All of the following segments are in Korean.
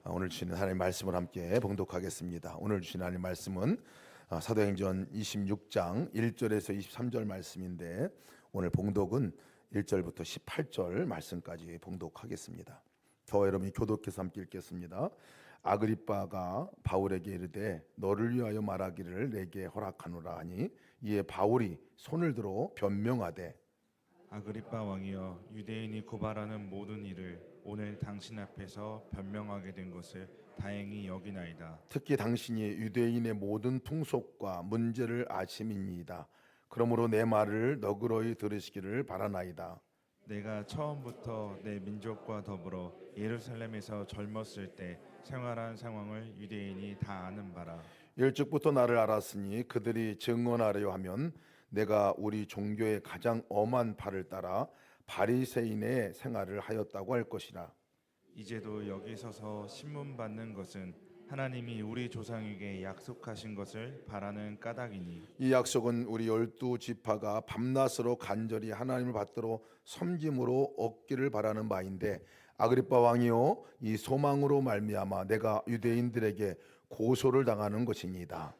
오늘 주시는 하나님의 말씀을 함께 봉독하겠습니다. 오늘 주시는 하나님의 말씀은 사도행전 26장 1절에서 23절 말씀인데, 오늘 봉독은 1절부터 18절 말씀까지 봉독하겠습니다. 저와 여러분이 교독해서 함께 읽겠습니다. 아그리빠가 바울에게 이르되 너를 위하여 말하기를 내게 허락하노라 하니, 이에 바울이 손을 들어 변명하되 아그리빠 왕이여, 유대인이 고발하는 모든 일을 오늘 당신 앞에서 변명하게 된 것을 다행히 여기나이다. 특히 당신이 유대인의 모든 풍속과 문제를 아심이니이다. 그러므로 내 말을 너그러이 들으시기를 바라나이다. 내가 처음부터 내 민족과 더불어 예루살렘에서 젊었을 때 생활한 상황을 유대인이 다 아는 바라. 일찍부터 나를 알았으니 그들이 증언하려 하면 내가 우리 종교의 가장 엄한 바를 따라 바리새인의 생활을 하였다고 할 것이라. 이제도 여기 서서 신문 받는 것은 하나님이 우리 조상에게 약속하신 것을 바라는 까닭이니, 이 약속은 우리 12지파가 밤낮으로 간절히 하나님을 받들어 섬김으로 얻기를 바라는 바인데, 아그리빠 왕이요, 이 소망으로 말미암아 내가 유대인들에게 고소를 당하는 것이니이다.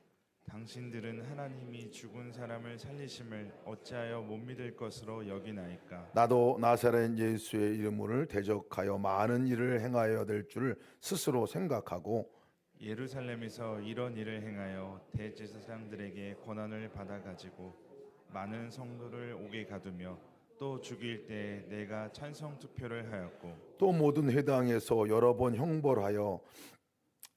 당신들은 하나님이 죽은 사람을 살리심을 어찌하여 못 믿을 것으로 여기나이까? 나도 나사렛 예수의 이름을 대적하여 많은 일을 행하여야 될 줄 스스로 생각하고, 예루살렘에서 이런 일을 행하여 대제사장들에게 권한을 받아 가지고 많은 성도를 옥에 가두며 또 죽일 때 내가 찬성 투표를 하였고, 또 모든 회당에서 여러 번 형벌하여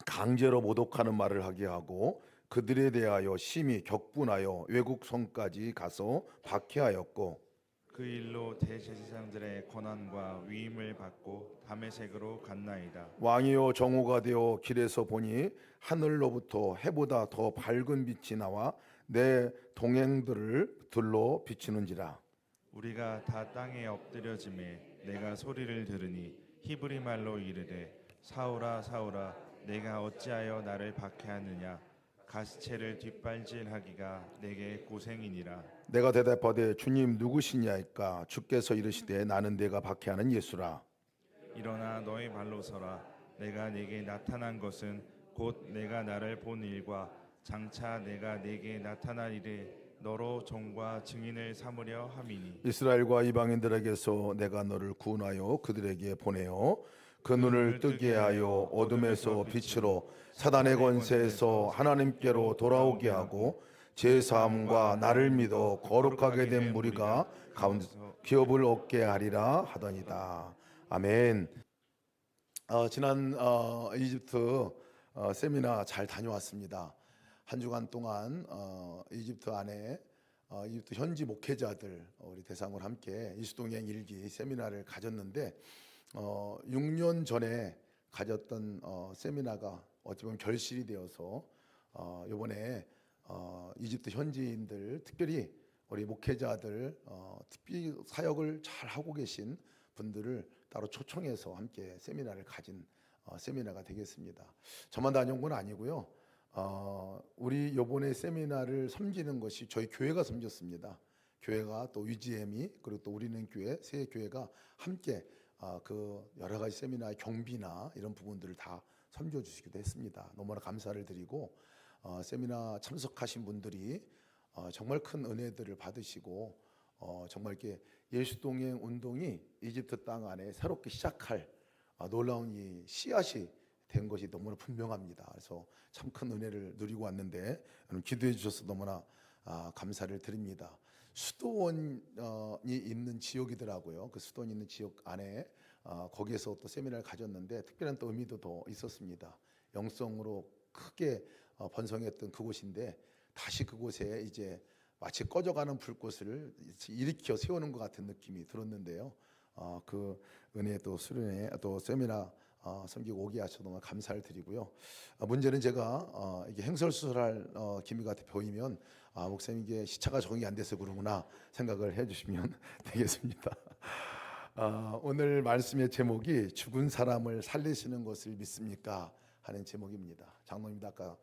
강제로 모독하는 말을 하게 하고, 그들에 대하여 심히 격분하여 외국 성까지 가서 박해하였고, 그 일로 대제사장들의 권한과 위임을 받고 다메섹으로 갔나이다. 왕이요 정오가 되어 길에서 보니 하늘로부터 해보다 더 밝은 빛이 나와 내 동행들을 들러 비치는지라. 우리가 다 땅에 엎드려짐에 내가 소리를 들으니 히브리 말로 이르되 사울아 사울아 내가 어찌하여 나를 박해하느냐, 가시체를 뒷발질하기가 내게 고생이니라. 내가 대답하되 주님 누구시냐이까. 주께서 이르시되 나는 내가 박해하는 예수라. 일어나 너의 발로 서라. 내가 네게 나타난 것은 곧 내가 나를 본 일과 장차 내가 네게 나타날 일에 너로 종과 증인을 삼으려 함이니, 이스라엘과 이방인들에게서 내가 너를 구원하여 그들에게 보내어 그 눈을 뜨게 하여 어둠에서 빛으로 사단의 권세에서 하나님께로 돌아오게 하고, 제 사함과 나를 믿어 거룩하게 된 무리가 가운데서 기업을 얻게 하리라 하더니다. 아멘. 지난 이집트 세미나 잘 다녀왔습니다. 한 주간 동안 이집트 안에 이집트 현지 목회자들 우리 대상으로 함께 이수동행 일기 세미나를 가졌는데, 6년 전에 가졌던 세미나가 어찌 보면 결실이 되어서 이번에 이집트 현지인들, 특별히 우리 목회자들, 특별히 사역을 잘 하고 계신 분들을 따로 초청해서 함께 세미나를 가진 세미나가 되겠습니다. 저만 다녀온 건 아니고요. 우리 이번에 세미나를 섬기는 것이 저희 교회가 섬겼습니다. 교회가 또 위지엠이, 그리고 또 우리는 교회, 세 교회가 함께 그 여러 가지 세미나의 경비나 이런 부분들을 다 섬겨 주시기도 했습니다. 너무나 감사를 드리고, 세미나 참석하신 분들이 정말 큰 은혜들을 받으시고, 정말 이렇게 예수동행 운동이 이집트 땅 안에 새롭게 시작할 놀라운 이 씨앗이 된 것이 너무나 분명합니다. 그래서 참 큰 은혜를 누리고 왔는데, 여러분 기도해 주셔서 너무나 감사를 드립니다. 수도원이 있는 지역이더라고요. 그 수도원 있는 지역 안에 거기에서 또 세미나를 가졌는데, 특별한 또 의미도 더 있었습니다. 영성으로 크게 번성했던 그곳인데, 다시 그곳에 이제 마치 꺼져가는 불꽃을 일으켜 세우는 것 같은 느낌이 들었는데요. 그 은혜 또 수련회 또 세미나 섬기고 오게 하셔서 너무 감사를 드리고요. 문제는 제가 이게 행설수설할 기미가 보이면 목사님 이게 시차가 적응이 안 돼서 그러구나 생각을 해주시면 되겠습니다. 오늘 말씀의 제목이 죽은 사람을 살리시는 것을 믿습니까? 하는 제목입니다. 장로님도 아까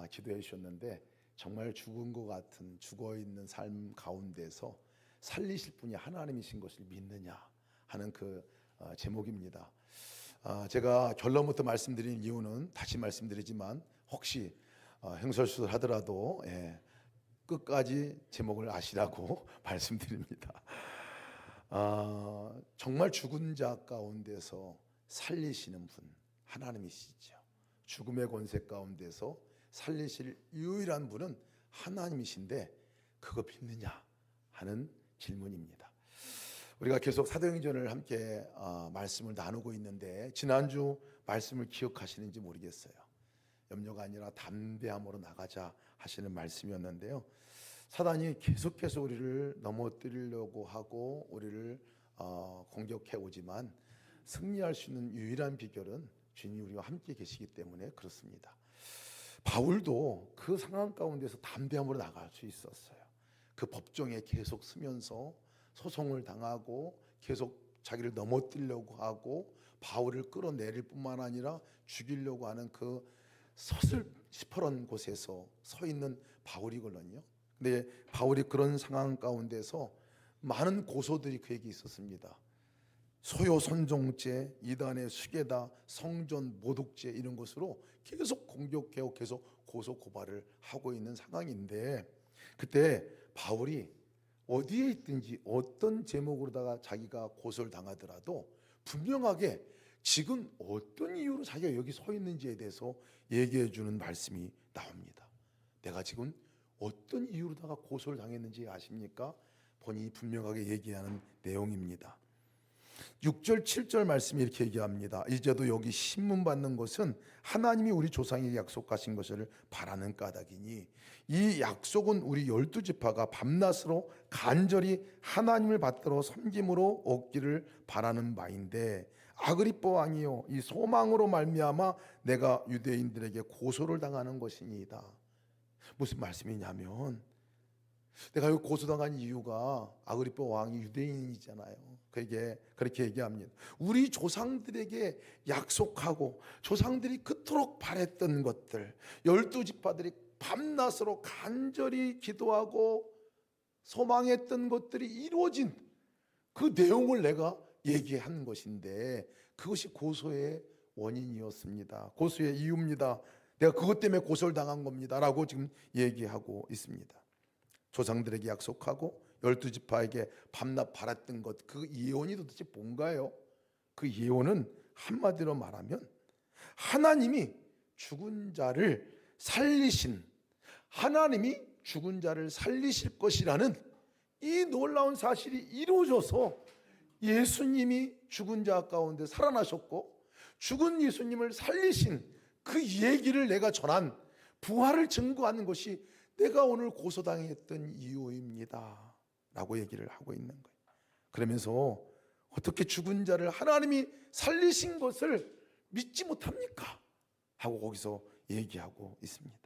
기도해 주셨는데, 정말 죽은 것 같은 죽어있는 삶 가운데서 살리실 분이 하나님이신 것을 믿느냐 하는 그 제목입니다. 제가 결론부터 말씀드린 이유는 다시 말씀드리지만 혹시 행설수설 하더라도 끝까지 제목을 아시라고 말씀드립니다. 정말 죽은 자 가운데서 살리시는 분 하나님이시죠. 죽음의 권세 가운데서 살리실 유일한 분은 하나님이신데 그거 믿느냐 하는 질문입니다. 우리가 계속 사도행전을 함께 말씀을 나누고 있는데 지난주 말씀을 기억하시는지 모르겠어요. 염려가 아니라 담대함으로 나가자 하시는 말씀이었는데요. 사단이 계속해서 우리를 넘어뜨리려고 하고 우리를 공격해 오지만 승리할 수 있는 유일한 비결은 주님이 우리와 함께 계시기 때문에 그렇습니다. 바울도 그 상황 가운데서 담대함으로 나갈 수 있었어요. 그 법정에 계속 서면서 소송을 당하고 계속 자기를 넘어뜨리려고 하고 바울을 끌어내릴 뿐만 아니라 죽이려고 하는 그 서슬시퍼런 곳에서 서 있는 바울이거든요. 근데 바울이 그런 상황 가운데서 많은 고소들이 그에게 있었습니다. 소요 선종죄, 이단의 수괴다, 성전 모독죄 이런 것으로 계속 공격해오고 계속 고소 고발을 하고 있는 상황인데 그때 바울이 어디에 있든지 어떤 제목으로다가 자기가 고소를 당하더라도 분명하게 지금 어떤 이유로 자기가 여기 서 있는지에 대해서 얘기해 주는 말씀이 나옵니다. 내가 지금 어떤 이유로다가 고소를 당했는지 아십니까? 본인이 분명하게 얘기하는 내용입니다. 6절 7절 말씀이 이렇게 얘기합니다. 이제도 여기 신문 받는 것은 하나님이 우리 조상에게 약속하신 것을 바라는 까닭이니 이 약속은 우리 12지파가 밤낮으로 간절히 하나님을 받들어 섬김으로 얻기를 바라는 바인데 아그리빠 왕이요 이 소망으로 말미암아 내가 유대인들에게 고소를 당하는 것이니이다. 무슨 말씀이냐면 내가 여기 고소당한 이유가 아그리빠 왕이 유대인이잖아요. 그에게 그렇게 얘기합니다. 우리 조상들에게 약속하고 조상들이 그토록 바랬던 것들 12지파들이 밤낮으로 간절히 기도하고 소망했던 것들이 이루어진 그 내용을 내가 얘기한 것인데 그것이 고소의 원인이었습니다. 고소의 이유입니다. 내가 그것 때문에 고소를 당한 겁니다 라고 지금 얘기하고 있습니다. 조상들에게 약속하고 12지파에게 밤낮 바랐던 것 그 예언이 도대체 뭔가요? 그 예언은 한마디로 말하면 하나님이 죽은 자를 살리신 하나님이 죽은 자를 살리실 것이라는 이 놀라운 사실이 이루어져서 예수님이 죽은 자 가운데 살아나셨고 죽은 예수님을 살리신 그 얘기를 내가 전한 부활을 증거하는 것이 내가 오늘 고소당했던 이유입니다 라고 얘기를 하고 있는 거예요. 그러면서 어떻게 죽은 자를 하나님이 살리신 것을 믿지 못합니까? 하고 거기서 얘기하고 있습니다.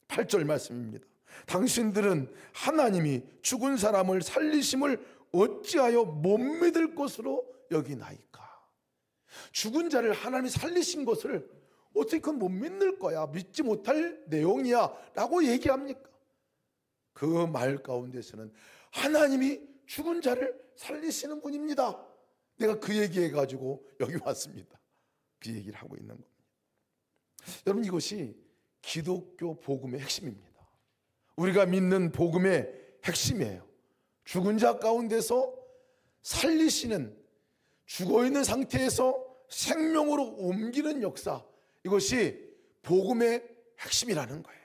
8절 말씀입니다. 당신들은 하나님이 죽은 사람을 살리심을 어찌하여 못 믿을 것으로 여기나이까? 죽은 자를 하나님이 살리신 것을 어떻게 그건 못 믿을 거야, 믿지 못할 내용이야 라고 얘기합니까? 그 말 가운데서는 하나님이 죽은 자를 살리시는 분입니다. 내가 그 얘기해가지고 여기 왔습니다. 그 얘기를 하고 있는 겁니다. 여러분 이것이 기독교 복음의 핵심입니다. 우리가 믿는 복음의 핵심이에요. 죽은 자 가운데서 살리시는, 죽어있는 상태에서 생명으로 옮기는 역사, 이것이 복음의 핵심이라는 거예요.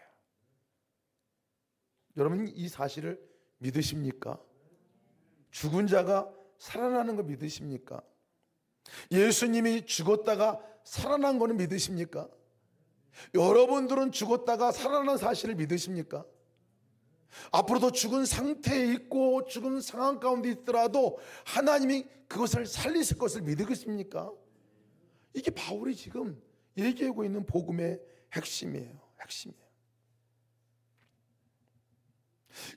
여러분 이 사실을 믿으십니까? 죽은 자가 살아나는 거 믿으십니까? 예수님이 죽었다가 살아난 거는 믿으십니까? 여러분들은 죽었다가 살아난 사실을 믿으십니까? 앞으로도 죽은 상태에 있고 죽은 상황 가운데 있더라도 하나님이 그것을 살리실 것을 믿으십니까? 이게 바울이 지금 얘기하고 있는 복음의 핵심이에요. 핵심이에요.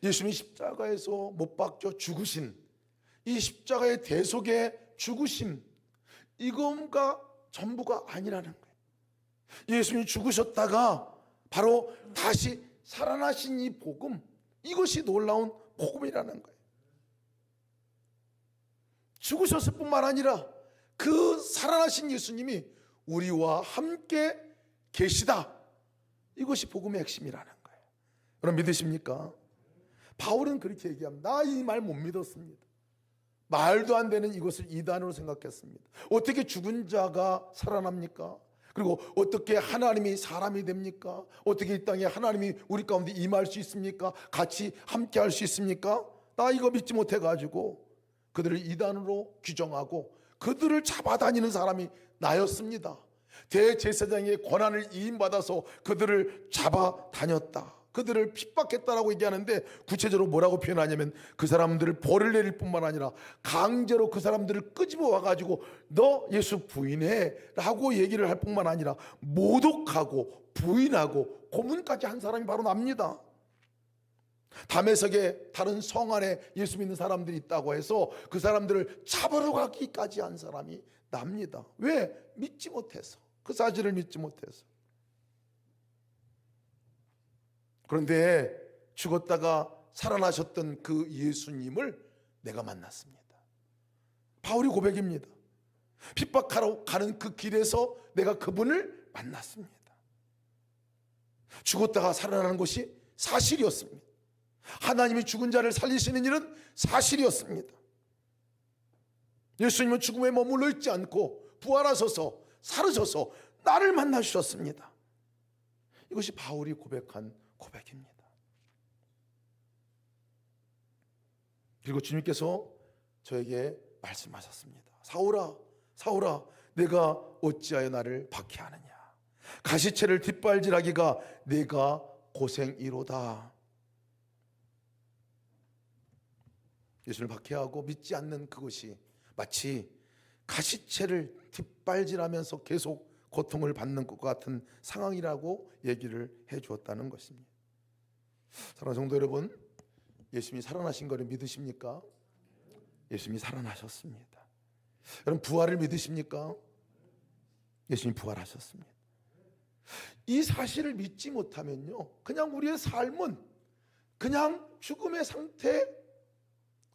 예수님이 십자가에서 못 박혀 죽으신 이 십자가의 대속의 죽으심, 이거가 전부가 아니라는 거예요. 예수님이 죽으셨다가 바로 다시 살아나신 이 복음, 이것이 놀라운 복음이라는 거예요. 죽으셨을 뿐만 아니라 그 살아나신 예수님이 우리와 함께 계시다. 이것이 복음의 핵심이라는 거예요. 여러분 믿으십니까? 바울은 그렇게 얘기합니다. 나 이 말 못 믿었습니다. 말도 안 되는 이것을 이단으로 생각했습니다. 어떻게 죽은 자가 살아납니까? 그리고 어떻게 하나님이 사람이 됩니까? 어떻게 이 땅에 하나님이 우리 가운데 임할 수 있습니까? 같이 함께 할 수 있습니까? 나 이거 믿지 못해가지고 그들을 이단으로 규정하고 그들을 잡아다니는 사람이 나였습니다. 대제사장의 권한을 이임받아서 그들을 잡아다녔다. 그들을 핍박했다라고 얘기하는데 구체적으로 뭐라고 표현하냐면 그 사람들을 벌을 내릴 뿐만 아니라 강제로 그 사람들을 끄집어 와가지고 너 예수 부인해 라고 얘기를 할 뿐만 아니라 모독하고 부인하고 고문까지 한 사람이 바로 납니다. 다메섹에 다른 성 안에 예수 믿는 사람들이 있다고 해서 그 사람들을 잡으러 가기까지 한 사람이 납니다. 왜? 믿지 못해서. 그 사실을 믿지 못해서. 그런데 죽었다가 살아나셨던 그 예수님을 내가 만났습니다. 바울이 고백입니다. 핍박하러 가는 그 길에서 내가 그분을 만났습니다. 죽었다가 살아나는 것이 사실이었습니다. 하나님이 죽은 자를 살리시는 일은 사실이었습니다. 예수님은 죽음에 머물러 있지 않고 부활하셔서 살으셔서 나를 만나 주셨습니다. 이것이 바울이 고백한 고백입니다. 그리고 주님께서 저에게 말씀하셨습니다. 사울아, 사울아, 내가 어찌하여 나를 박해하느냐? 가시채를 뒷발질하기가 내가 고생이로다. 예수를 박해하고 믿지 않는 그것이 마치 가시채를 뒷발질하면서 계속 고통을 받는 것 같은 상황이라고 얘기를 해 주었다는 것입니다. 사랑하는 성도 여러분, 예수님이 살아나신 것을 믿으십니까? 예수님이 살아나셨습니다. 여러분 부활을 믿으십니까? 예수님이 부활하셨습니다. 이 사실을 믿지 못하면요, 그냥 우리의 삶은 그냥 죽음의 상태,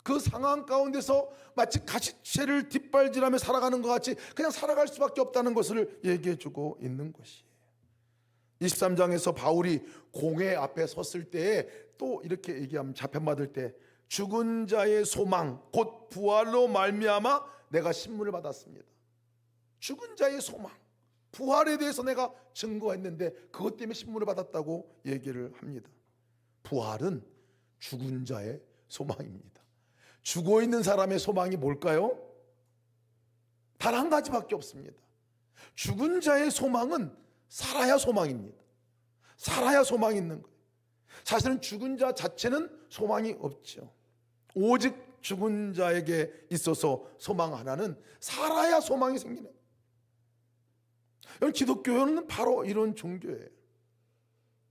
그 상황 가운데서 마치 가시채를 뒷발질하며 살아가는 것 같이 그냥 살아갈 수밖에 없다는 것을 얘기해 주고 있는 것이에요. 23장에서 바울이 공회 앞에 섰을 때에 또 이렇게 얘기하면 잡혀받을 때 죽은 자의 소망 곧 부활로 말미암아 내가 신문을 받았습니다. 죽은 자의 소망, 부활에 대해서 내가 증거했는데 그것 때문에 신문을 받았다고 얘기를 합니다. 부활은 죽은 자의 소망입니다. 죽어 있는 사람의 소망이 뭘까요? 단 한 가지밖에 없습니다. 죽은 자의 소망은 살아야 소망입니다. 살아야 소망이 있는 거예요. 사실은 죽은 자 자체는 소망이 없죠. 오직 죽은 자에게 있어서 소망 하나는 살아야 소망이 생기는 거예요. 여러분 기독교는 바로 이런 종교예요.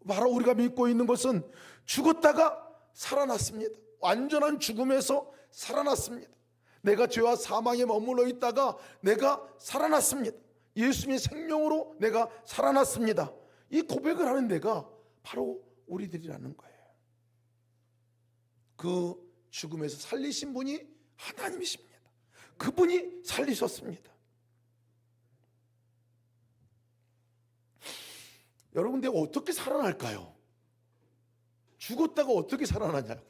바로 우리가 믿고 있는 것은 죽었다가 살아났습니다. 완전한 죽음에서 살아났습니다. 내가 죄와 사망에 머물러 있다가 내가 살아났습니다. 예수님의 생명으로 내가 살아났습니다. 이 고백을 하는 데가 바로 우리들이라는 거예요. 그 죽음에서 살리신 분이 하나님이십니다. 그분이 살리셨습니다. 여러분 내가 어떻게 살아날까요? 죽었다가 어떻게 살아나냐고.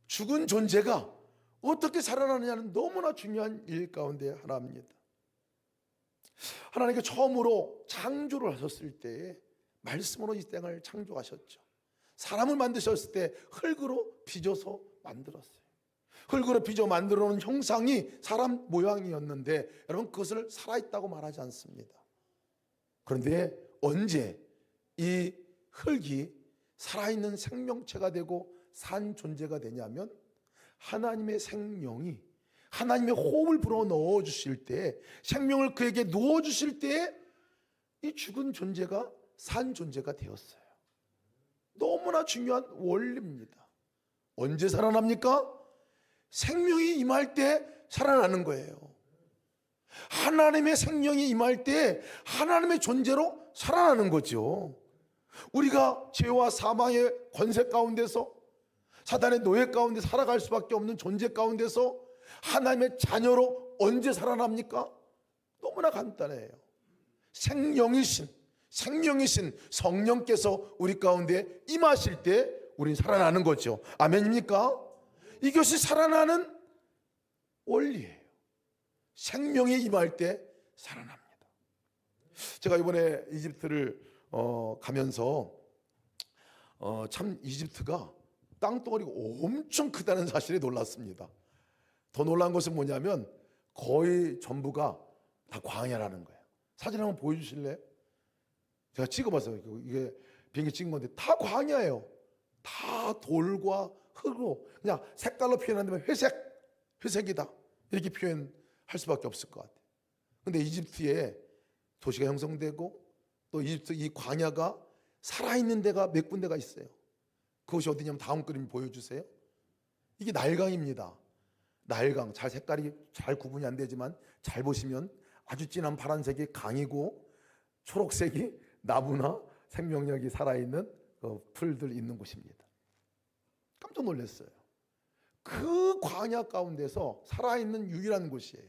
죽은 존재가 어떻게 살아나느냐는 너무나 중요한 일 가운데 하나입니다. 하나님께 처음으로 창조를 하셨을 때에 말씀으로 이 땅을 창조하셨죠. 사람을 만드셨을 때 흙으로 빚어서 만들었어요. 흙으로 빚어 만들어 놓은 형상이 사람 모양이었는데 여러분 그것을 살아있다고 말하지 않습니다. 그런데 언제 이 흙이 살아있는 생명체가 되고 산 존재가 되냐면 하나님의 생명이 하나님의 호흡을 불어 넣어 주실 때 생명을 그에게 누워 주실 때 이 죽은 존재가 산 존재가 되었어요. 너무나 중요한 원리입니다. 언제 살아납니까? 생명이 임할 때 살아나는 거예요. 하나님의 생명이 임할 때 하나님의 존재로 살아나는 거죠. 우리가 죄와 사망의 권세 가운데서 사단의 노예 가운데 살아갈 수밖에 없는 존재 가운데서 하나님의 자녀로 언제 살아납니까? 너무나 간단해요. 생명이신 성령께서 우리 가운데 임하실 때 우린 살아나는 거죠. 아멘입니까? 이것이 살아나는 원리예요. 생명이 임할 때 살아납니다. 제가 이번에 이집트를 가면서 참 이집트가 땅덩어리가 엄청 크다는 사실에 놀랐습니다. 더 놀란 것은 뭐냐면 거의 전부가 다 광야라는 거예요. 사진 한번 보여주실래요? 제가 찍어봤어요. 이게 비행기 찍은 건데 다 광야예요. 다 돌과 흙으로 그냥 색깔로 표현한다면 회색이다 이렇게 표현할 수밖에 없을 것 같아요. 근데 이집트에 도시가 형성되고 또 이집트 이 광야가 살아있는 데가 몇 군데가 있어요. 그것이 어디냐면 다음 그림 보여주세요. 이게 나일강입니다. 나일강, 잘 색깔이 잘 구분이 안 되지만 잘 보시면 아주 진한 파란색이 강이고 초록색이 나무나 생명력이 살아있는 풀들 있는 곳입니다. 깜짝 놀랐어요. 그 광야 가운데서 살아있는 유일한 곳이에요.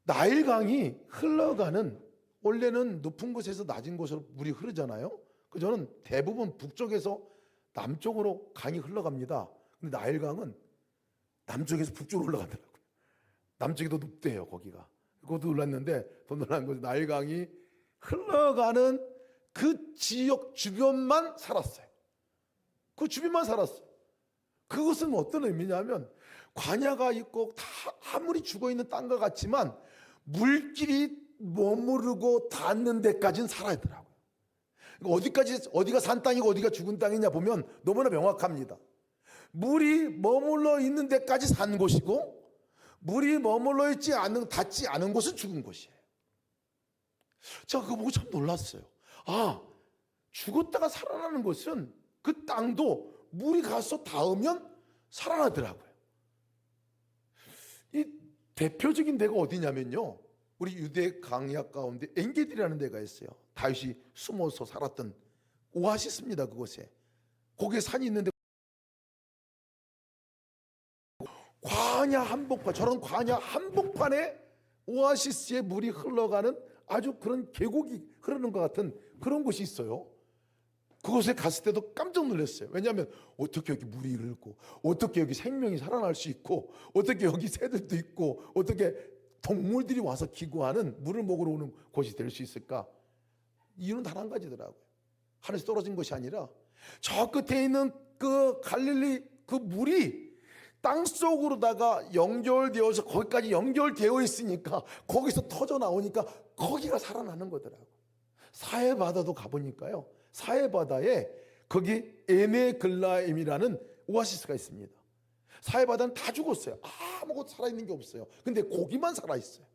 나일강이 흘러가는, 원래는 높은 곳에서 낮은 곳으로 물이 흐르잖아요. 저는 대부분 북쪽에서 남쪽으로 강이 흘러갑니다. 근데 나일강은 남쪽에서 북쪽으로 흘러가더라고요. 남쪽이 더 높대요, 거기가. 그것도 놀랐는데 더 놀란 것은 나일강이 흘러가는 그 지역 주변만 살았어요. 그 주변만 살았어요. 그것은 어떤 의미냐면 광야가 있고 다 아무리 죽어있는 땅과 같지만 물길이 머무르고 닿는 데까지는 살아있더라고요. 어디가 산 땅이고 어디가 죽은 땅이냐 보면 너무나 명확합니다. 물이 머물러 있는 데까지 산 곳이고 물이 머물러 있지 않은, 닿지 않은 곳은 죽은 곳이에요. 제가 그거 보고 참 놀랐어요. 아, 죽었다가 살아나는 것은 그 땅도 물이 가서 닿으면 살아나더라고요. 이 대표적인 데가 어디냐면요, 우리 유대 강야 가운데 엔게디라는 데가 있어요. 다윗이 숨어서 살았던 오아시스입니다. 그곳에 거기에 산이 있는데 광야 한복판, 저런 광야 한복판에 오아시스의 물이 흘러가는 아주 그런 계곡이 흐르는 것 같은 그런 곳이 있어요. 그곳에 갔을 때도 깜짝 놀랐어요. 왜냐하면 어떻게 여기 물이 흐르고 어떻게 여기 생명이 살아날 수 있고 어떻게 여기 새들도 있고 어떻게 동물들이 와서 기구하는 물을 먹으러 오는 곳이 될 수 있을까? 이유는 단 한 가지더라고요. 하늘에서 떨어진 것이 아니라 저 끝에 있는 그 갈릴리 그 물이 땅속으로다가 연결되어서 거기까지 연결되어 있으니까 거기서 터져 나오니까 거기가 살아나는 거더라고요. 사해바다도 가보니까요, 사해바다에 거기 에네글라임이라는 오아시스가 있습니다. 사해바다는 다 죽었어요. 아무것도 살아있는 게 없어요. 근데 고기만 살아있어요.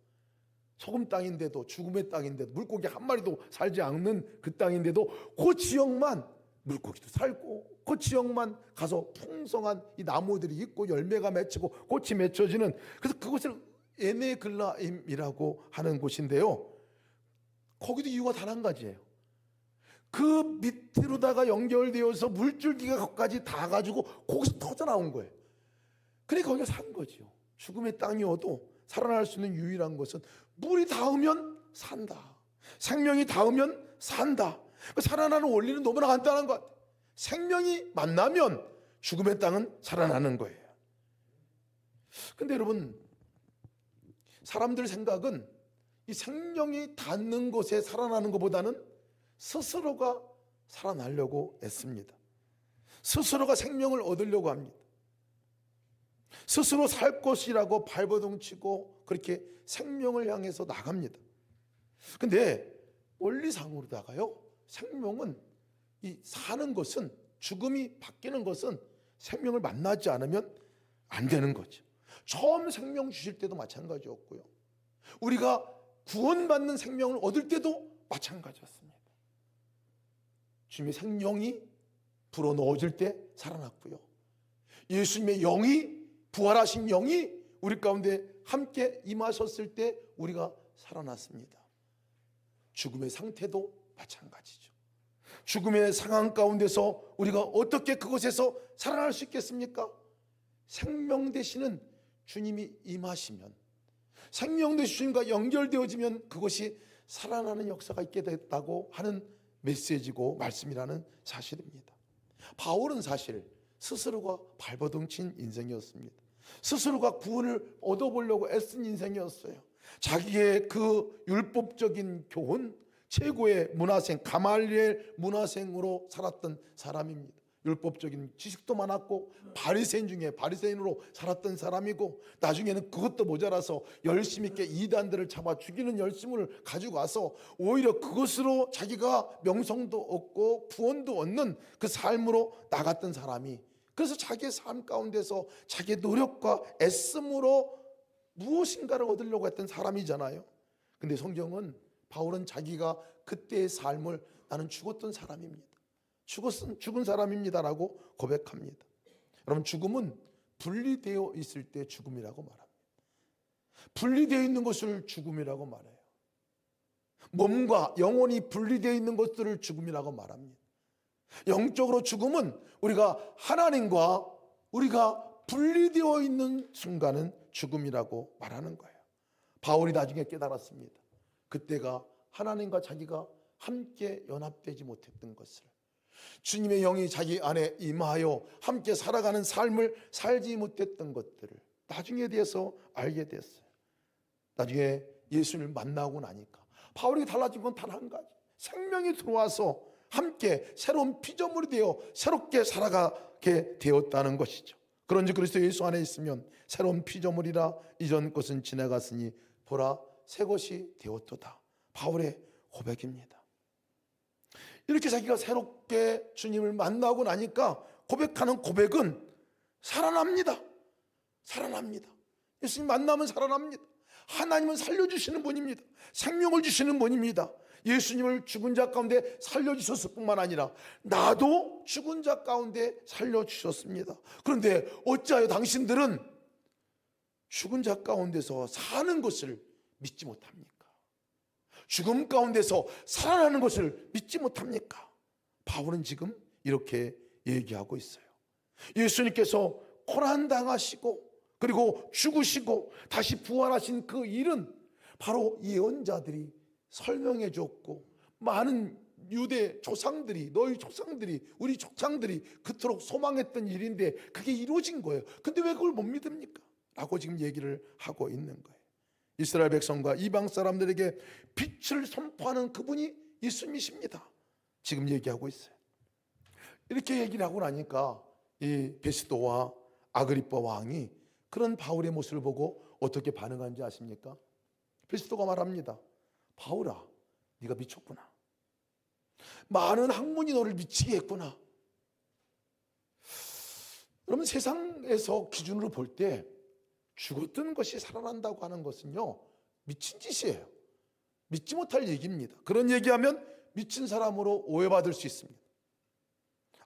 소금 땅인데도, 죽음의 땅인데도, 물고기 한 마리도 살지 않는 그 땅인데도 그 지역만 물고기도 살고 그 지역만 가서 풍성한 이 나무들이 있고 열매가 맺히고 꽃이 맺혀지는, 그래서 그것을 에네글라임이라고 하는 곳인데요, 거기도 이유가 단 한 가지예요. 그 밑으로다가 연결되어서 물줄기가 거기까지 닿아가지고 거기서 터져 나온 거예요. 그러니까 거기가 산 거죠. 죽음의 땅이어도 살아날 수 있는 유일한 것은 물이 닿으면 산다, 생명이 닿으면 산다. 살아나는 원리는 너무나 간단한 것 같아요. 생명이 만나면 죽음의 땅은 살아나는 거예요. 근데 여러분, 사람들 생각은 이 생명이 닿는 곳에 살아나는 것보다는 스스로가 살아나려고 애씁니다. 스스로가 생명을 얻으려고 합니다. 스스로 살 것이라고 발버둥치고 그렇게 생명을 향해서 나갑니다. 근데 원리상으로다가요, 생명은 이 사는 것은, 죽음이 바뀌는 것은 생명을 만나지 않으면 안 되는 거죠. 처음 생명 주실 때도 마찬가지였고요, 우리가 구원받는 생명을 얻을 때도 마찬가지였습니다. 주님의 생명이 불어넣어질 때 살아났고요, 예수님의 영이, 부활하신 영이 우리 가운데 함께 임하셨을 때 우리가 살아났습니다. 죽음의 상태도 마찬가지죠. 죽음의 상황 가운데서 우리가 어떻게 그곳에서 살아날 수 있겠습니까? 생명 되시는 주님이 임하시면, 생명되신 주님과 연결되어지면 그것이 살아나는 역사가 있게 됐다고 하는 메시지고 말씀이라는 사실입니다. 바울은 사실 스스로가 발버둥친 인생이었습니다. 스스로가 구원을 얻어보려고 애쓴 인생이었어요. 자기의 그 율법적인 교훈, 최고의 문화생, 가말리엘 문화생으로 살았던 사람입니다. 율법적인 지식도 많았고 바리새인 중에 바리새인으로 살았던 사람이고, 나중에는 그것도 모자라서 열심 있게 이단들을 잡아 죽이는 열심을 가지고 와서 오히려 그것으로 자기가 명성도 얻고 구원도 얻는 그 삶으로 나갔던 사람이, 그래서 자기의 삶 가운데서 자기의 노력과 애씀으로 무엇인가를 얻으려고 했던 사람이잖아요. 근데 성경은 바울은 자기가 그때의 삶을 나는 죽었던 사람입니다, 죽은 사람입니다라고 고백합니다. 여러분, 죽음은 분리되어 있을 때 죽음이라고 말합니다. 분리되어 있는 것을 죽음이라고 말해요. 몸과 영혼이 분리되어 있는 것들을 죽음이라고 말합니다. 영적으로 죽음은 우리가 하나님과 우리가 분리되어 있는 순간은 죽음이라고 말하는 거예요. 바울이 나중에 깨달았습니다. 그때가 하나님과 자기가 함께 연합되지 못했던 것을, 주님의 영이 자기 안에 임하여 함께 살아가는 삶을 살지 못했던 것들을 나중에 대해서 알게 됐어요. 나중에 예수님을 만나고 나니까 바울이 달라진 건 단 한 가지, 생명이 들어와서 함께 새로운 피조물이 되어 새롭게 살아가게 되었다는 것이죠. 그런지 그리스도 예수 안에 있으면 새로운 피조물이라, 이전 것은 지나갔으니 보라 새 것이 되었도다. 바울의 고백입니다. 이렇게 자기가 새롭게 주님을 만나고 나니까 고백하는 고백은 살아납니다. 살아납니다. 예수님 만나면 살아납니다. 하나님은 살려주시는 분입니다. 생명을 주시는 분입니다. 예수님을 죽은 자 가운데 살려주셨을 뿐만 아니라 나도 죽은 자 가운데 살려주셨습니다. 그런데 어찌하여 당신들은 죽은 자 가운데서 사는 것을 믿지 못합니까? 죽음 가운데서 살아나는 것을 믿지 못합니까? 바울은 지금 이렇게 얘기하고 있어요. 예수님께서 고난당하시고 그리고 죽으시고 다시 부활하신 그 일은 바로 예언자들이 설명해 줬고, 많은 유대 조상들이, 너희 조상들이, 우리 조상들이 그토록 소망했던 일인데 그게 이루어진 거예요. 근데 왜 그걸 못 믿습니까? 라고 지금 얘기를 하고 있는 거예요. 이스라엘 백성과 이방 사람들에게 빛을 선포하는 그분이 예수님이십니다. 지금 얘기하고 있어요. 이렇게 얘기를 하고 나니까 이 베스도와 아그리빠 왕이 그런 바울의 모습을 보고 어떻게 반응한지 아십니까? 베스도가 말합니다. 바울아, 네가 미쳤구나. 많은 학문이 너를 미치게 했구나. 여러분, 세상에서 기준으로 볼 때 죽었던 것이 살아난다고 하는 것은요, 미친 짓이에요. 믿지 못할 얘기입니다. 그런 얘기하면 미친 사람으로 오해받을 수 있습니다.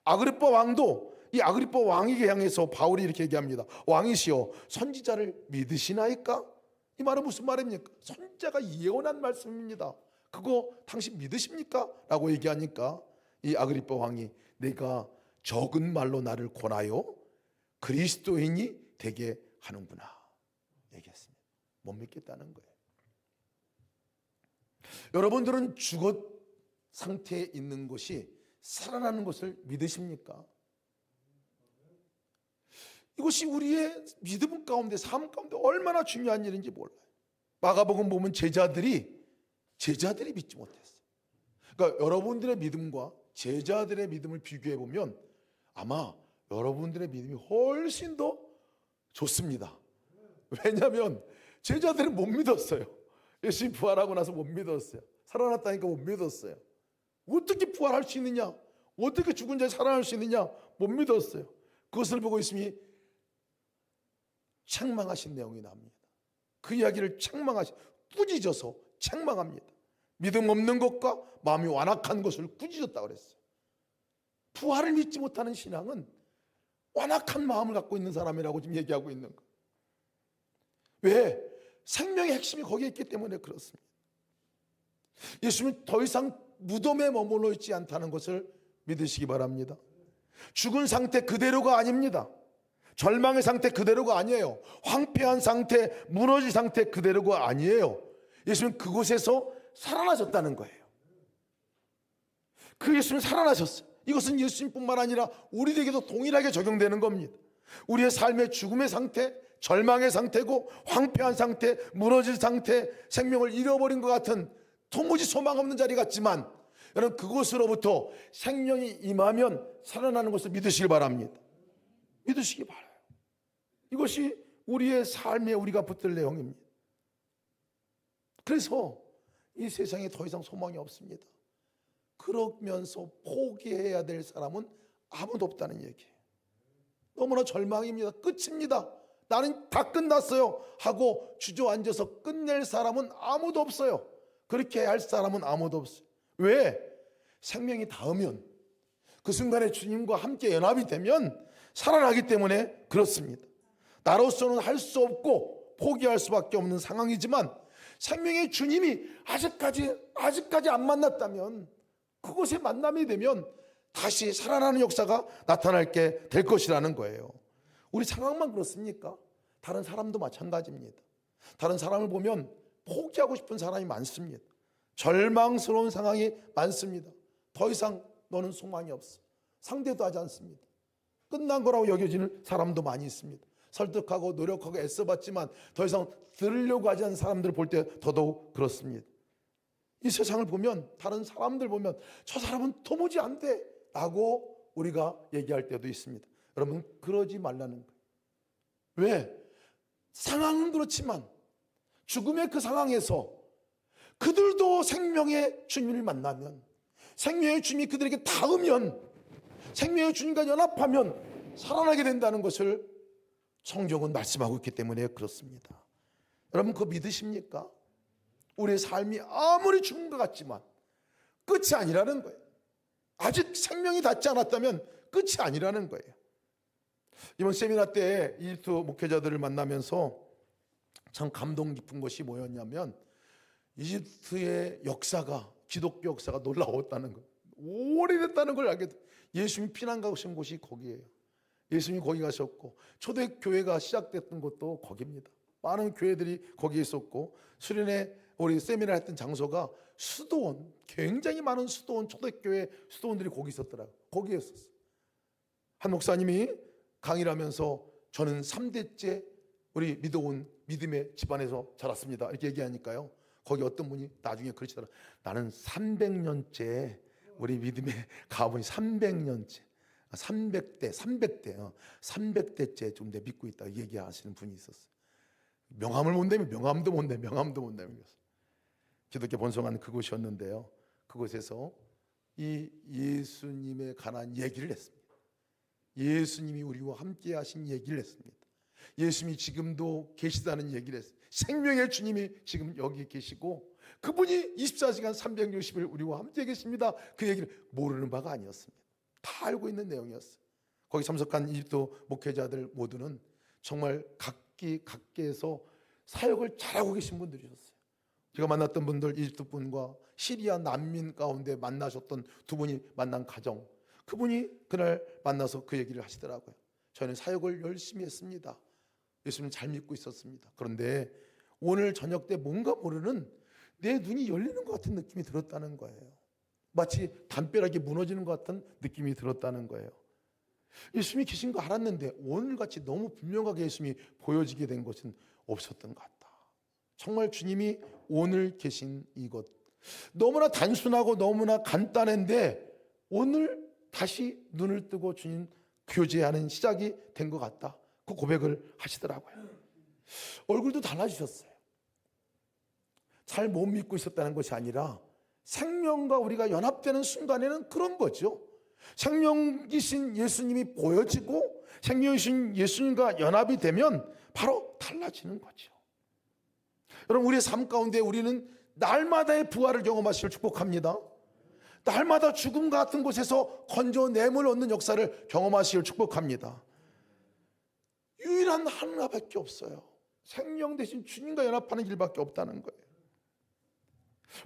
아그리빠 왕도 이 아그리빠 왕에게 향해서 바울이 이렇게 얘기합니다. 왕이시여, 선지자를 믿으시나이까? 이 말은 무슨 말입니까? 선지자가 예언한 말씀입니다. 그거 당신 믿으십니까? 라고 얘기하니까 이 아그리빠 왕이 내가 적은 말로 나를 권하여 그리스도인이 되게 하는구나 얘기했습니다. 못 믿겠다는 거예요. 여러분들은 죽었 상태에 있는 것이 살아나는 것을 믿으십니까? 이것이 우리의 믿음 가운데, 삶 가운데 얼마나 중요한 일인지 몰라요. 마가복음 보면 제자들이 믿지 못했어요. 그러니까 여러분들의 믿음과 제자들의 믿음을 비교해 보면 아마 여러분들의 믿음이 훨씬 더 좋습니다. 왜냐하면 제자들은 못 믿었어요. 예수님 부활하고 나서 못 믿었어요. 살아났다니까 못 믿었어요. 어떻게 부활할 수 있느냐, 어떻게 죽은 자에 살아날 수 있느냐, 못 믿었어요. 그것을 보고 예수님이 책망하신 내용이 나옵니다. 그 이야기를 꾸짖어서 책망합니다. 믿음 없는 것과 마음이 완악한 것을 꾸짖었다고 그랬어요. 부활을 믿지 못하는 신앙은 완악한 마음을 갖고 있는 사람이라고 지금 얘기하고 있는 거예요. 왜? 생명의 핵심이 거기에 있기 때문에 그렇습니다. 예수님은 더 이상 무덤에 머물러 있지 않다는 것을 믿으시기 바랍니다. 죽은 상태 그대로가 아닙니다. 절망의 상태 그대로가 아니에요. 황폐한 상태, 무너진 상태 그대로가 아니에요. 예수님은 그곳에서 살아나셨다는 거예요. 그 예수님은 살아나셨어요. 이것은 예수님뿐만 아니라 우리에게도 동일하게 적용되는 겁니다. 우리의 삶의 죽음의 상태, 절망의 상태고 황폐한 상태, 무너진 상태, 생명을 잃어버린 것 같은 도무지 소망 없는 자리 같지만 여러분 그곳으로부터 생명이 임하면 살아나는 것을 믿으시길 바랍니다. 믿으시기 바라요. 이것이 우리의 삶에 우리가 붙들 내용입니다. 그래서 이 세상에 더 이상 소망이 없습니다. 그러면서 포기해야 될 사람은 아무도 없다는 얘기예요. 너무나 절망입니다. 끝입니다. 나는 다 끝났어요 하고 주저앉아서 끝낼 사람은 아무도 없어요. 그렇게 할 사람은 아무도 없어요. 왜? 생명이 닿으면 그 순간에 주님과 함께 연합이 되면 살아나기 때문에 그렇습니다. 나로서는 할 수 없고 포기할 수밖에 없는 상황이지만 생명의 주님이 아직까지 안 만났다면 그곳에 만남이 되면 다시 살아나는 역사가 나타날게 될 것이라는 거예요. 우리 상황만 그렇습니까? 다른 사람도 마찬가지입니다. 다른 사람을 보면 포기하고 싶은 사람이 많습니다. 절망스러운 상황이 많습니다. 더 이상 너는 소망이 없어. 상대도 하지 않습니다. 끝난 거라고 여겨지는 사람도 많이 있습니다. 설득하고 노력하고 애써봤지만 더 이상 들으려고 하지 않는 사람들을 볼 때 더더욱 그렇습니다. 이 세상을 보면 다른 사람들 보면 저 사람은 도무지 안 돼 라고 우리가 얘기할 때도 있습니다. 여러분 그러지 말라는 거예요. 왜? 상황은 그렇지만 죽음의 그 상황에서 그들도 생명의 주님을 만나면 생명의 주님이 그들에게 닿으면 생명의 주님과 연합하면 살아나게 된다는 것을 성경은 말씀하고 있기 때문에 그렇습니다. 여러분 그거 믿으십니까? 우리의 삶이 아무리 죽은 것 같지만 끝이 아니라는 거예요. 아직 생명이 닿지 않았다면 끝이 아니라는 거예요. 이번 세미나 때 이집트 목회자들을 만나면서 참 감동 깊은 것이 뭐였냐면 이집트의 역사가 기독교 역사가 놀라웠다는 거예요. 오래됐다는 걸 알게 돼요. 예수님이 피난 가신 곳이 거기예요. 예수님이 거기 가셨고 초대교회가 시작됐던 곳도 거기입니다. 많은 교회들이 거기에 있었고 수련회 우리 세미나 했던 장소가 수도원, 굉장히 많은 수도원, 초대교회 수도원들이 거기 있었더라고요. 거기에 있었어요. 한 목사님이 강의를 하면서 저는 3대째 우리 믿어온 믿음의 집안에서 자랐습니다 이렇게 얘기하니까요, 거기 어떤 분이 나중에 그러시더라고요. 나는 300년째 우리 믿음의 가보니 300년째 300대째 좀 내 믿고 있다 얘기하시는 분이 있었어요. 명함을 못 내면 명함도 못 내면 기독교 본성한 그곳이었는데요, 그곳에서 이 예수님에 관한 얘기를 했습니다. 예수님이 우리와 함께 하신 얘기를 했습니다. 예수님이 지금도 계시다는 얘기를 했어요. 생명의 주님이 지금 여기 계시고 그분이 24시간 360일 우리와 함께 계십니다. 그 얘기를 모르는 바가 아니었습니다. 다 알고 있는 내용이었어요. 거기 참석한 이집트 목회자들 모두는 정말 각계에서 사역을 잘하고 계신 분들이셨어요. 제가 만났던 분들 이집트 분과 시리아 난민 가운데 만나셨던 두 분이 만난 가정, 그분이 그날 만나서 그 얘기를 하시더라고요. 저는 사역을 열심히 했습니다. 예수님 잘 믿고 있었습니다. 그런데 오늘 저녁 때 뭔가 모르는 내 눈이 열리는 것 같은 느낌이 들었다는 거예요. 마치 담벼락이 무너지는 것 같은 느낌이 들었다는 거예요. 예수님이 계신 거 알았는데 오늘같이 너무 분명하게 예수님이 보여지게 된 것은 없었던 것 같다. 정말 주님이 오늘 계신 이곳, 너무나 단순하고 너무나 간단한데 오늘 다시 눈을 뜨고 주님 교제하는 시작이 된 것 같다. 그 고백을 하시더라고요. 얼굴도 달라지셨어요. 잘 못 믿고 있었다는 것이 아니라 생명과 우리가 연합되는 순간에는 그런 거죠. 생명이신 예수님이 보여지고 생명이신 예수님과 연합이 되면 바로 달라지는 거죠. 여러분 우리의 삶 가운데 우리는 날마다의 부활을 경험하시길 축복합니다. 날마다 죽음 같은 곳에서 건져냄을 얻는 역사를 경험하시길 축복합니다. 유일한 하나밖에 없어요. 생명 대신 주님과 연합하는 길밖에 없다는 거예요.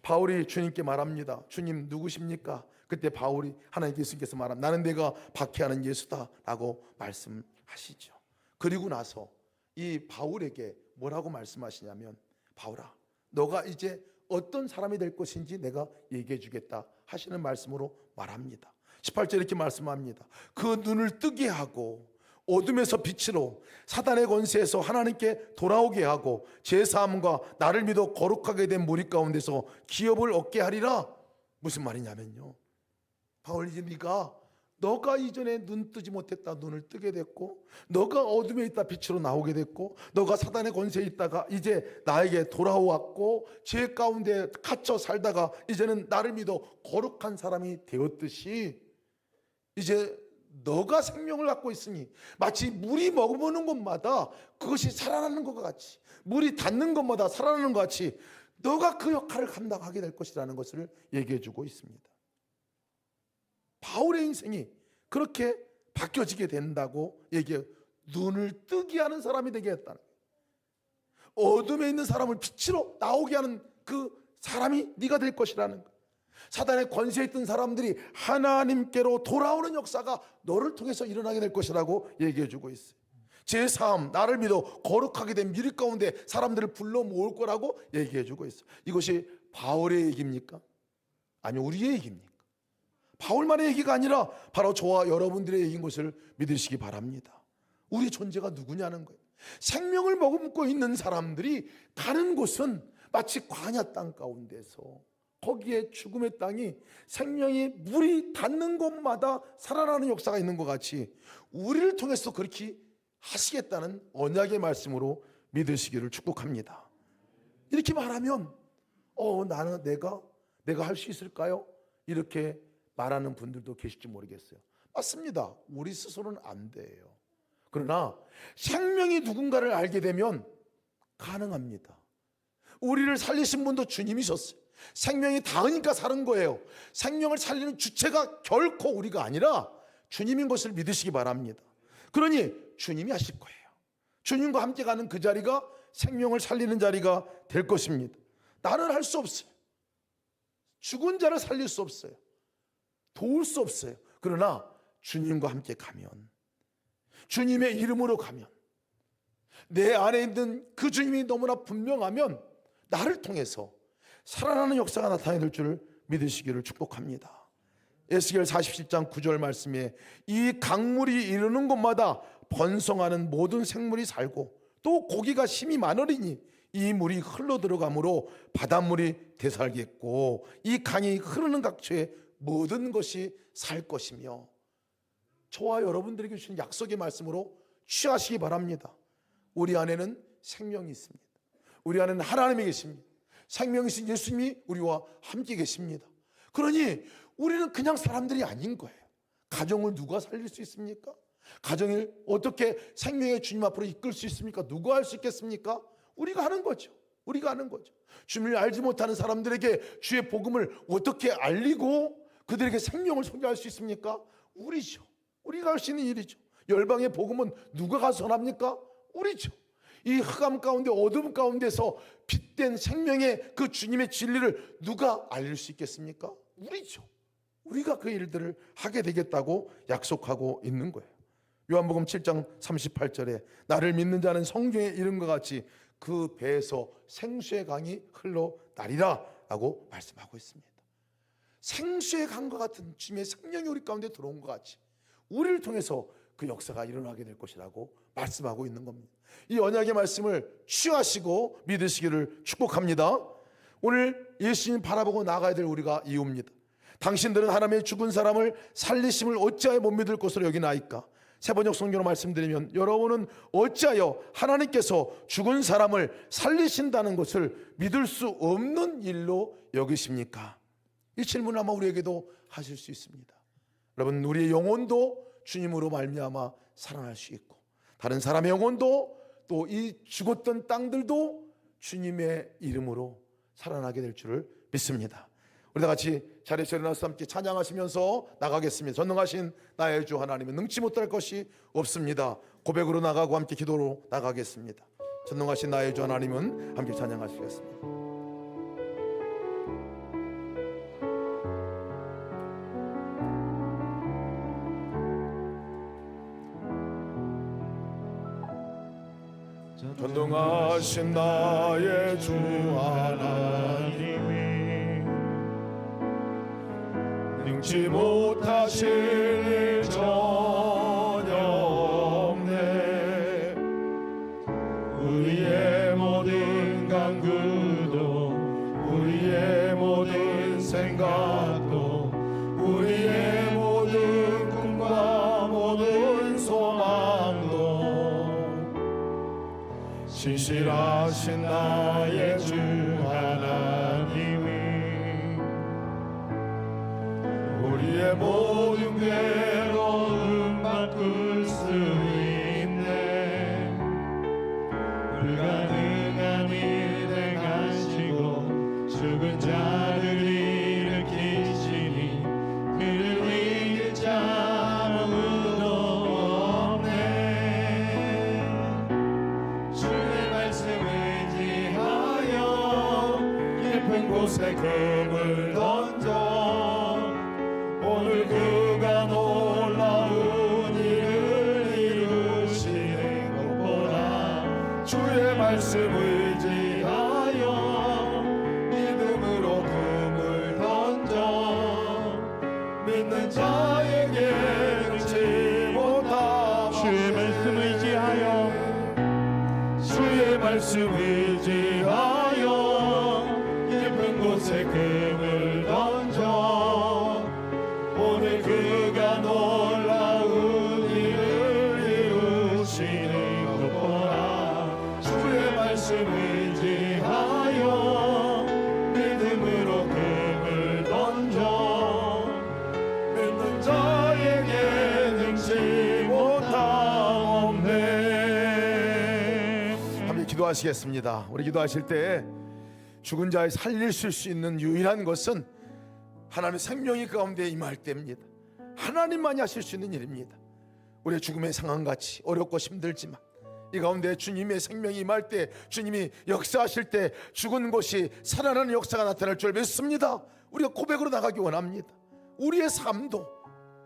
바울이 주님께 말합니다. 주님 누구십니까? 그때 바울이 하나님 예수님께서 말합니다. 나는 내가 박해하는 예수다 라고 말씀하시죠. 그리고 나서 이 바울에게 뭐라고 말씀하시냐면, 바울아, 너가 이제 어떤 사람이 될 것인지 내가 얘기해 주겠다 하시는 말씀으로 말합니다. 18절 이렇게 말씀합니다. 그 눈을 뜨게 하고 어둠에서 빛으로 사단의 권세에서 하나님께 돌아오게 하고 제사함과 나를 믿어 거룩하게 된 무리 가운데서 기업을 얻게 하리라. 무슨 말이냐면요, 바울, 이제 너가 이전에 눈 뜨지 못했다 눈을 뜨게 됐고, 너가 어둠에 있다 빛으로 나오게 됐고, 너가 사단의 권세에 있다가 이제 나에게 돌아왔고, 죄 가운데 갇혀 살다가 이제는 나를 믿어 거룩한 사람이 되었듯이, 이제 너가 생명을 갖고 있으니 마치 물이 머무는 곳마다 그것이 살아나는 것과 같이, 물이 닿는 곳마다 살아나는 것 같이 너가 그 역할을 감당하게 될 것이라는 것을 얘기해 주고 있습니다. 바울의 인생이 그렇게 바뀌어지게 된다고 얘기해요. 눈을 뜨게 하는 사람이 되게 했다는 거예요. 어둠에 있는 사람을 빛으로 나오게 하는 그 사람이 네가 될 것이라는 거예요. 사단의 권세에 있던 사람들이 하나님께로 돌아오는 역사가 너를 통해서 일어나게 될 것이라고 얘기해 주고 있어요. 제3, 나를 믿어 거룩하게 된 미리 가운데 사람들을 불러 모을 거라고 얘기해 주고 있어요. 이것이 바울의 얘기입니까? 아니, 우리의 얘기입니까? 바울만의 얘기가 아니라 바로 저와 여러분들의 얘기인 것을 믿으시기 바랍니다. 우리 존재가 누구냐는 거예요. 생명을 머금고 있는 사람들이 가는 곳은 마치 광야 땅 가운데서, 거기에 죽음의 땅이 생명이 물이 닿는 곳마다 살아나는 역사가 있는 것 같이 우리를 통해서 그렇게 하시겠다는 언약의 말씀으로 믿으시기를 축복합니다. 이렇게 말하면 나는 내가 할 수 있을까요? 이렇게 말하는 분들도 계실지 모르겠어요. 맞습니다. 우리 스스로는 안 돼요. 그러나 생명이 누군가를 알게 되면 가능합니다. 우리를 살리신 분도 주님이셨어요. 생명이 닿으니까 사는 거예요. 생명을 살리는 주체가 결코 우리가 아니라 주님인 것을 믿으시기 바랍니다. 그러니 주님이 하실 거예요. 주님과 함께 가는 그 자리가 생명을 살리는 자리가 될 것입니다. 나는 할 수 없어요. 죽은 자를 살릴 수 없어요. 도울 수 없어요. 그러나 주님과 함께 가면, 주님의 이름으로 가면, 내 안에 있는 그 주님이 너무나 분명하면 나를 통해서 살아나는 역사가 나타나게 될 줄을 믿으시기를 축복합니다. 에스겔 47장 9절 말씀에 이 강물이 이르는 곳마다 번성하는 모든 생물이 살고 또 고기가 심이 많으리니 이 물이 흘러 들어가므로 바닷물이 되살겠고 이 강이 흐르는 각처에 모든 것이 살 것이며, 저와 여러분들에게 주신 약속의 말씀으로 취하시기 바랍니다. 우리 안에는 생명이 있습니다. 우리 안에는 하나님이 계십니다. 생명이신 예수님이 우리와 함께 계십니다. 그러니 우리는 그냥 사람들이 아닌 거예요. 가정을 누가 살릴 수 있습니까? 가정을 어떻게 생명의 주님 앞으로 이끌 수 있습니까? 누가 할 수 있겠습니까? 우리가 하는 거죠. 우리가 하는 거죠. 주님을 알지 못하는 사람들에게 주의 복음을 어떻게 알리고 그들에게 생명을 소개할 수 있습니까? 우리죠. 우리가 할 수 있는 일이죠. 열방의 복음은 누가 가서 전합니까? 우리죠. 이 흑암 가운데 어둠 가운데서 빛된 생명의 그 주님의 진리를 누가 알릴 수 있겠습니까? 우리죠. 우리가 그 일들을 하게 되겠다고 약속하고 있는 거예요. 요한복음 7장 38절에 나를 믿는 자는 성경에 이른 것 같이 그 배에서 생수의 강이 흘러나리라 라고 말씀하고 있습니다. 생수의 강과 같은 주님의 생명이 우리 가운데 들어온 것 같이 우리를 통해서 그 역사가 일어나게 될 것이라고 말씀하고 있는 겁니다. 이 언약의 말씀을 취하시고 믿으시기를 축복합니다. 오늘 예수님 바라보고 나가야 될 우리가 이유입니다. 당신들은 하나님의 죽은 사람을 살리심을 어찌하여 못 믿을 것으로 여기나이까? 세번역 성경으로 말씀드리면 여러분은 어찌하여 하나님께서 죽은 사람을 살리신다는 것을 믿을 수 없는 일로 여기십니까? 이 질문을 아마 우리에게도 하실 수 있습니다. 여러분, 우리의 영혼도 주님으로 말미암아 살아날 수 있고 다른 사람의 영혼도 또 이 죽었던 땅들도 주님의 이름으로 살아나게 될 줄을 믿습니다. 우리 다 같이 자리에서 일어나서 함께 찬양하시면서 나가겠습니다. 전능하신 나의 주 하나님은 능치 못할 것이 없습니다. 고백으로 나가고 함께 기도로 나가겠습니다. 전능하신 나의 주 하나님은 함께 찬양하시겠습니다. 신실하신 나의 주 하나님이 능치 못하실 일 전혀 없네. 우리의 모든 간구도 우리의 모든 생각도 우리의 모든 꿈과 모든 소망도 신실하신 나의 주 하나님이 우리의 모든 괴로움 바꿀 수 있네. 불가능한 일 행하시고 죽은 자를 일으키시니 그를 이길 자 아무도 없네. 주의 말씀을 지하여 깊은 곳에 금을 던져 오늘 그가 놀라운 일을 이루시는 것 보라. 주의 말씀을 의지하여 믿음으로 금을 던져 믿는 자에게 능치 못함. 주의 말씀을 의지하여 주의 말씀을 의지하여 깊은 곳에 금을 던져 오늘 그가 놀라운 일을 이루시는 것 보라. 주의 말씀을 의지하여 믿음으로 금을 던져 믿는 자에게 능치 못함 없네. 함께 기도하시겠습니다. 우리 기도하실 때 죽은 자의 살릴 수 있는 유일한 것은 하나님의 생명이 그 가운데 임할 때입니다. 하나님만이 하실 수 있는 일입니다. 우리의 죽음의 상황같이 어렵고 힘들지만 이 가운데 주님의 생명이 임할 때, 주님이 역사하실 때 죽은 것이 살아나는 역사가 나타날 줄 믿습니다. 우리가 고백으로 나가기 원합니다. 우리의 삶도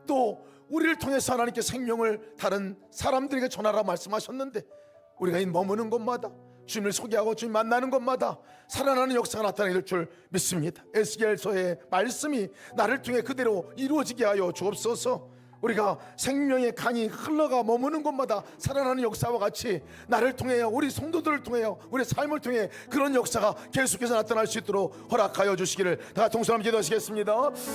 또 우리를 통해서 하나님께 생명을 다른 사람들에게 전하라 말씀하셨는데 우리가 이 머무는 곳마다 주님을 소개하고 주님 만나는 곳마다 살아나는 역사가 나타나게 될 줄 믿습니다. 에스겔서의 말씀이 나를 통해 그대로 이루어지게 하여 주옵소서. 우리가 생명의 강이 흘러가 머무는 곳마다 살아나는 역사와 같이 나를 통해요, 우리 성도들을 통해요, 우리 삶을 통해 그런 역사가 계속해서 나타날 수 있도록 허락하여 주시기를 다 같이 동서로 기도하시겠습니다.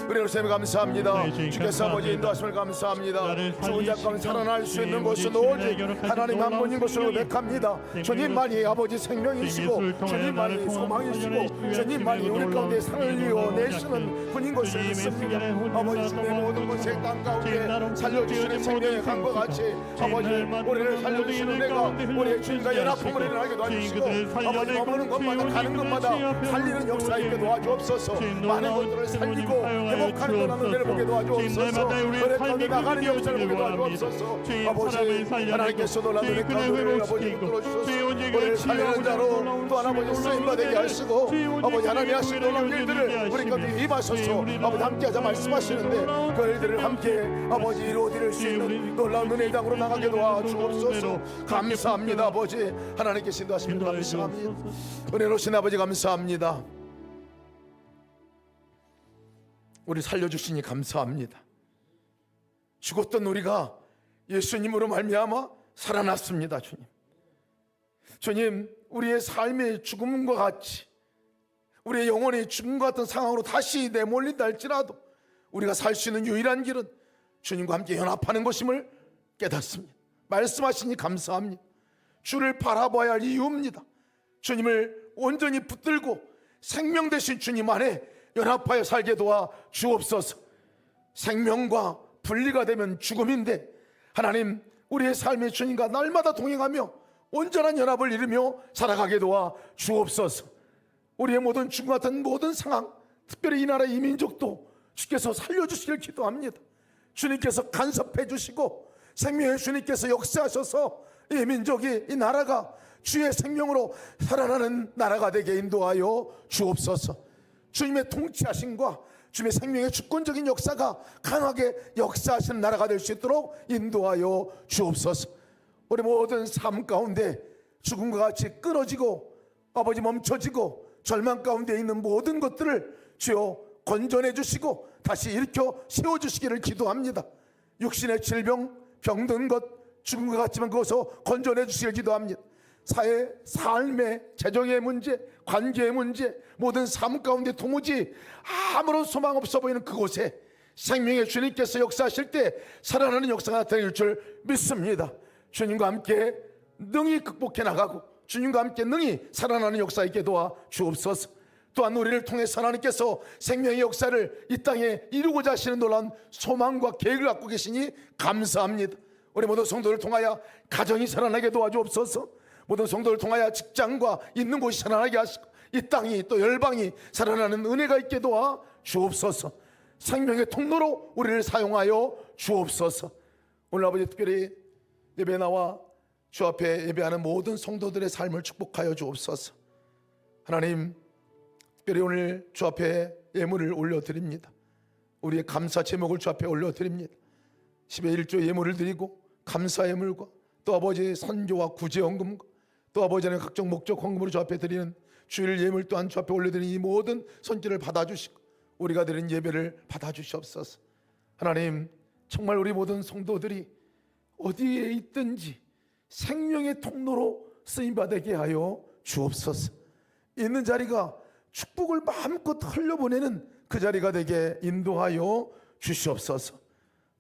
우리 하나님 감사합니다. 주께서 아버지 인도하심을 감사합니다. 죽은 자 가운데 살아날 수 있는 것은 오직 하나님 한 분인 것으로 고백합니다. 주님만이 아버지 생명이시고 주님만이 소망이시고 주님만이 우리 가운데 살리어 내시는 분인 것을 믿습니다. 아버지 주님의 모든 것을 땅 가운데 살려주시는 생명의 강과 같이 아버지 우리를 살려주시는 내가 우리의 주님과 연합함을 일어나게 도와주시고 아버지 머무는 것마다 가는 것마다 살리는 역사 있게 도와주옵소서. 많은 것들을 살리고 회복하는 것하는 은혜를 보게 도와주옵소서. 우리 가운데 나가는 역사를 보게 도와주옵소서. 아버지 하나님께서 놀라운 은혜 가운데 아버지 붙들어주소서. 우리를 살리는 자로 또 아버지 쓰임받게 하시고 아버지 하나님 하신 놀라운 일들을 우리 가운데 임하소서. 아버지 함께하자 말씀하시는데 그 일들을 함께 아버지 이루어드릴 수 있는 놀라운 은혜의 땅으로 나가게 도와주옵소서. 감사합니다. 아버지 하나님께 인도하심을 감사합니다. 은혜로우신 아버지 감사합니다. 우리 살려주시니 감사합니다. 죽었던 우리가 예수님으로 말미암아 살아났습니다. 주님, 주님 우리의 삶의 죽음과 같이 우리의 영혼이 죽음과 같은 상황으로 다시 내몰린다 할지라도 우리가 살 수 있는 유일한 길은 주님과 함께 연합하는 것임을 깨닫습니다. 말씀하시니 감사합니다. 주를 바라봐야 할 이유입니다. 주님을 온전히 붙들고 생명 되신 주님 안에 연합하여 살게 도와 주옵소서. 생명과 분리가 되면 죽음인데 하나님 우리의 삶의 주님과 날마다 동행하며 온전한 연합을 이루며 살아가게 도와 주옵소서. 우리의 모든 죽음 같은 모든 상황, 특별히 이 나라 이 민족도 주께서 살려주시길 기도합니다. 주님께서 간섭해 주시고 생명의 주님께서 역사하셔서 이 민족이, 이 나라가 주의 생명으로 살아나는 나라가 되게 인도하여 주옵소서. 주님의 통치하심과 주님의 생명의 주권적인 역사가 강하게 역사하시는 나라가 될 수 있도록 인도하여 주옵소서. 우리 모든 삶 가운데 죽음과 같이 끊어지고 아버지 멈춰지고 절망 가운데 있는 모든 것들을 주여 건져내 주시고 다시 일으켜 세워주시기를 기도합니다. 육신의 질병, 병든 것, 죽음과 같지만 그것을 건져내 주시기를 기도합니다. 사회, 삶의, 재정의 문제, 관계의 문제, 모든 삶 가운데 도무지 아무런 소망 없어 보이는 그곳에 생명의 주님께서 역사하실 때 살아나는 역사가 나타날 줄 믿습니다. 주님과 함께 능히 극복해 나가고 주님과 함께 능히 살아나는 역사 있게 도와 주옵소서. 또한 우리를 통해서 하나님께서 생명의 역사를 이 땅에 이루고자 하시는 놀라운 소망과 계획을 갖고 계시니 감사합니다. 우리 모든 성도를 통하여 가정이 살아나게 도와주옵소서. 모든 성도를 통하여 직장과 있는 곳이 살아나게 하시고 이 땅이 또 열방이 살아나는 은혜가 있게 도와 주옵소서. 생명의 통로로 우리를 사용하여 주옵소서. 오늘 아버지 특별히 예배 나와 주 앞에 예배하는 모든 성도들의 삶을 축복하여 주옵소서. 하나님, 특별히 오늘 주 앞에 예물을 올려드립니다. 우리의 감사 제목을 주 앞에 올려드립니다. 10의 1조 예물을 드리고 감사 예물과 또 아버지의 선교와 구제헌금과 또 아버지의 각종 목적 헌금으로 주 앞에 드리는 주일 예물 또한 주 앞에 올려드리는 이 모든 손길을 받아주시고 우리가 드린 예배를 받아주시옵소서. 하나님, 정말 우리 모든 성도들이 어디에 있든지 생명의 통로로 쓰임받게 하여 주옵소서. 있는 자리가 축복을 마음껏 흘려보내는 그 자리가 되게 인도하여 주시옵소서.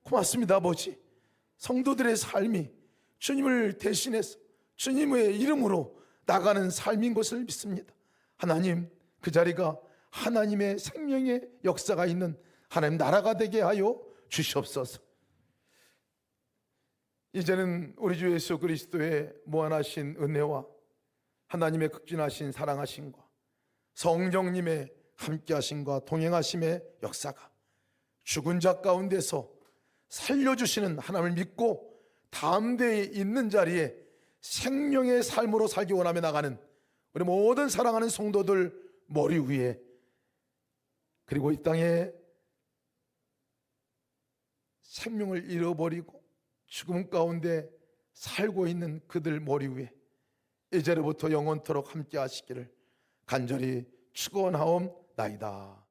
고맙습니다 아버지. 성도들의 삶이 주님을 대신해서 주님의 이름으로 나가는 삶인 것을 믿습니다. 하나님, 그 자리가 하나님의 생명의 역사가 있는 하나님 나라가 되게 하여 주시옵소서. 이제는 우리 주 예수 그리스도의 무한하신 은혜와 하나님의 극진하신 사랑하심과 성령님의 함께하심과 동행하심의 역사가 죽은 자 가운데서 살려주시는 하나님을 믿고 다음 대에 있는 자리에 생명의 삶으로 살기 원하며 나가는 우리 모든 사랑하는 성도들 머리 위에, 그리고 이 땅에 생명을 잃어버리고 죽음 가운데 살고 있는 그들 머리 위에 이제로부터 영원토록 함께 하시기를 간절히 축원하옵나이다.